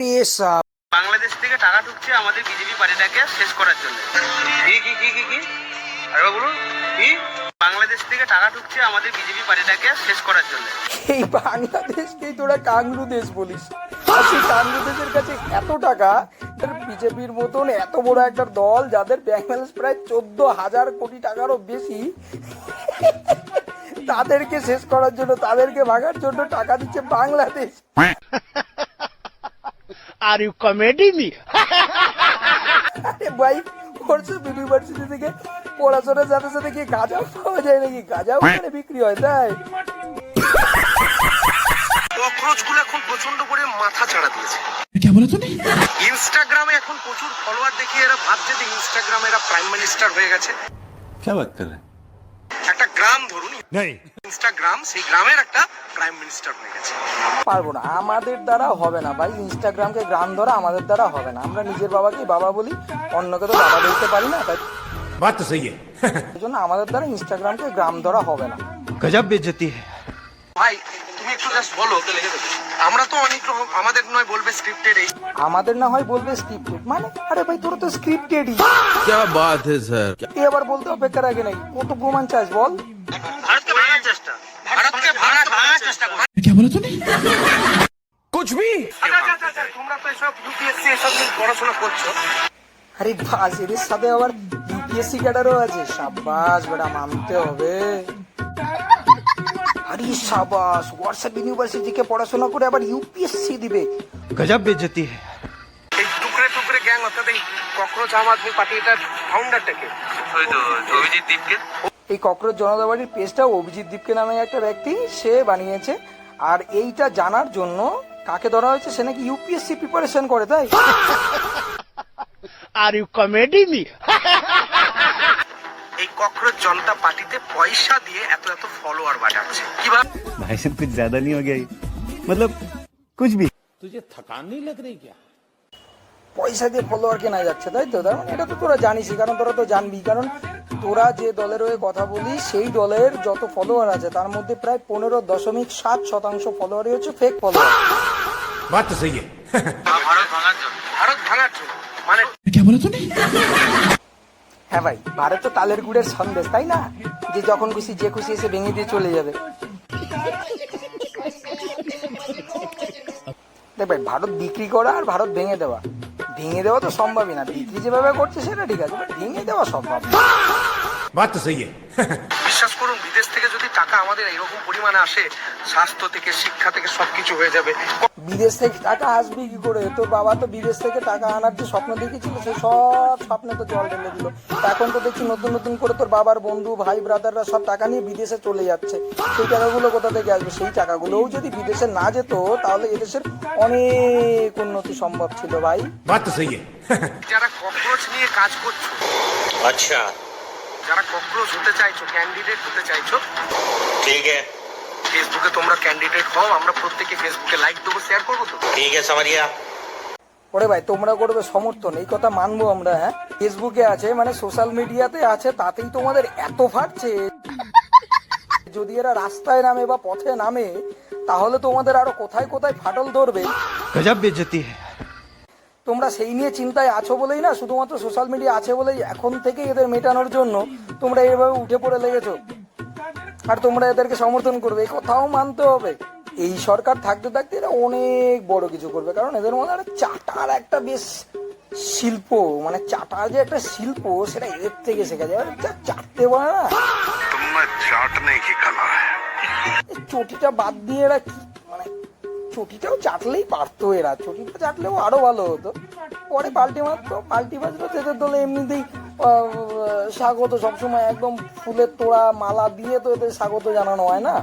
বাংলাদেশ থেকে টাকা ঢুকছে আমাদের বিজেপি পার্টিটাকে শেষ করার জন্য। কি কি কি কি কি আরে বলুন কি? বাংলাদেশ থেকে টাকা ঢুকছে আমাদের বিজেপি পার্টিটাকে শেষ করার জন্য। এই বাংলাদেশকেই তোরা কাংরু দেশ বলিস, আর সেই কাংরু দেশের কাছে এত টাকা, বিজেপির মতন এত বড় একটা দল যাদের ব্যাংক ব্যালেন্স প্রায় 14,000 কোটি টাকারও বেশি, তাদেরকে শেষ করার জন্য, তাদেরকে ভাগার জন্য টাকা দিচ্ছে Bangladesh. Are you comedy me? আরে ভাই, ইউনিভার্সিটি থেকে পড়াশোনার সাথে সাথে কি গাঁজা পাওয়া যায় নাকি? গাঁজা ওখানে বিক্রি হয়, তাই ককরোচগুলো এখন প্রচন্ড করে মাথা চাড়া দিয়েছে। ইনস্টাগ্রামে এখন প্রচুর ফলোয়ার দেখিয়ে এরা ভাবছে যে ইনস্টাগ্রামে এরা প্রাইম মিনিস্টার হয়ে গেছে। একটা গ্রাম ধরুন, ইনস্টাগ্রাম, সেই গ্রামের একটা প্রাইম মিনিস্টার হয়ে গেছে। পারবো না, আমাদের দ্বারা হবে না ভাই। ইনস্টাগ্রামকে গ্রাম ধরা আমাদের দ্বারা হবে না। আমরা নিজের বাবাকে বাবা বলি, অন্যকে তো বাবা বলতে পারি না, তাই এই জন্য আমাদের দ্বারা ইনস্টাগ্রামকে গ্রাম ধরা হবে না। গজব বেইজ্জতি ভাই তুমি একটু জাস্ট বলো, আমরা তো অনেক রকম, আমাদের নয় বলবে স্ক্রিপ্টেড, এই আমাদের না হয় বলবে স্ক্রিপ্টেড, মানে আরে ভাই তোরা তো স্ক্রিপ্টেডই। क्या बात है सर। এ আবার বলতে অপেক্ষা রাখে নাকি? কত প্রমাণ চাস বল? ভারতকে ভাঙার চেষ্টা, ভারতকে ভাঙার চেষ্টা করো। कुछ भी আচ্ছা, তোমরা তো এসব ইউপিএসসি এসব নিয়ে পড়াশোনা করছো। আরে বাস, এদের সাথে আবার ইউপিএসসি ক্যাডারও আছে। সাবাস বেটা, মানতে হবে। আরে সাবাস, হোয়াটসঅ্যাপ ইউনিভার্সিটি থেকে পড়াশোনা করে আবার ইউপিএসসি দিবে। গজব বেইজ্জতি এই টুকরে টুকরে গ্যাং, অর্থাৎ এই ককরোচ আম আদমি পার্টি, এটার ফাউন্ডারটাকে ওই তো অভিজিৎ দীপকে। এই ককরোচ জনতা পার্টির পেজটা অভিজিৎ দীপকে নামে একটা ব্যক্তি সে বানিয়েছে। আর এইটা জানার জন্য কাকে ধরা হয়েছে? সে নাকি ইউপিএসসি প্রিপারেশন করে, তাই আর ইউ কমেডি মি? এই ককরোচ জনতা পার্টিতে পয়সা দিয়ে এত এত ফলোয়ার বাড়াচ্ছে কিভাবে? भाई साहब कुछ ज्यादा नहीं हो गया ये? मतलब कुछ भी। तुझे थकान नहीं लग रही क्या? পয়সা দিয়ে ফলোয়ার কেনা যাচ্ছে, তাই তো? তার মানে এটা তো তোরা জানিসই, কারণ তোরা তো জানবি, কারণ তোরা যে দলের হয়ে কথা বলি সেই দলের যত ফলোয়ার আছে তার মধ্যে প্রায় 15.7% ফলোয়ারই হচ্ছে ফেক ফলোয়ার। बात तो सही है। ভারত ভাঙার জন্য, ভারত ভাঙার জন্য মানে হ্যাঁ ভাই, ভারত তো তালের গুড়ের সন্দেশ, তাই না? যে যখন খুশি যে খুশি এসে ভেঙে দিয়ে চলে যাবে। দেখ ভাই, ভারত বিক্রি করা আর ভারত ভেঙে দেওয়া, ভেঙে দেওয়া তো সম্ভবই না। বিক্রি যেভাবে করছে সেটা ঠিক আছে, ভেঙে দেওয়া সম্ভব না। बात तो सही है। বিশ্বাস করুন, বিদেশ থেকে যদি টাকা আমাদের এইরকম পরিমাণে আসে, স্বাস্থ্য থেকে শিক্ষা থেকে সবকিছু হয়ে যাবে। বিদেশ থেকে টাকা আসবে কি করে? তোর বাবা তো বিদেশ থেকে টাকা আনার যে স্বপ্ন দেখেছিল, সেই সব স্বপ্নে তো জল ঢেলে দিল। এখন তো দেখছি নতুন নতুন করে তোর বাবার বন্ধু ভাই ব্রাদাররা সব টাকা নিয়ে বিদেশে চলে যাচ্ছে। সেই টাকাগুলো কোথা থেকে আসবে? সেই টাকাগুলোও যদি বিদেশে না যেত তাহলে এদেশের অনেক উন্নতি সম্ভব ছিল ভাই। बात तो सही है। যারা ককরোচ নিয়ে কাজ করছো, अच्छा যারা ককরোচ হতে চাইছো, ক্যান্ডিডেট হতে চাইছো, ठीक है ফেসবুকে তোমরা ক্যান্ডিডেট হও। আমরা প্রত্যেকে ফেসবুকে লাইক দেবো, শেয়ার করবো তো। ठीक है समझ गया। ওরে ভাই, তোমরা করবে সমর্থন, এই কথা মানবো আমরা। হ্যাঁ, ফেসবুকে আছে মানে সোশ্যাল মিডিয়াতে আছে, তাতেই তোমাদের এত ফাটছে। যদি এরা রাস্তায় নামে বা পথে নামে তাহলে তোমাদের আরো কোথায় কোথায় ফাটল ধরবে। গজব বেইজ্জতি তোমরা সেই নিয়ে চিন্তায় আছো বলেই না, শুধুমাত্র সোশ্যাল মিডিয়া আছে বলেই এখন থেকে এদের মেটানোর জন্য তোমরা এইভাবে উঠে পড়ে লেগেছো, আর তোমরা এদেরকে সমর্থন করবে, এই কথাও মানতে হবে। এই সরকার থাকতে থাকতে এরা অনেক বড় কিছু করবে, কারণ এদের মধ্যে একটা চাটার একটা বেশ শিল্প, মানে চাটার যে একটা শিল্প সেটা এদের থেকে শেখা যায়। যা চাটতে পারে না, চাটনে কি কালা, চটিটা বাদ দিয়ে এরা মানে চটিটাও চাটলেই পারতো এরা, চটিটা চাটলেও আরো ভালো হতো। পরে পাল্টি মারতো, পাল্টি বাজলো এদের দলে এমনিতেই স্বাগত, সবসময় একদম ফুলের তোড়া মালা দিয়ে তো এদের স্বাগত জানানো হয় না।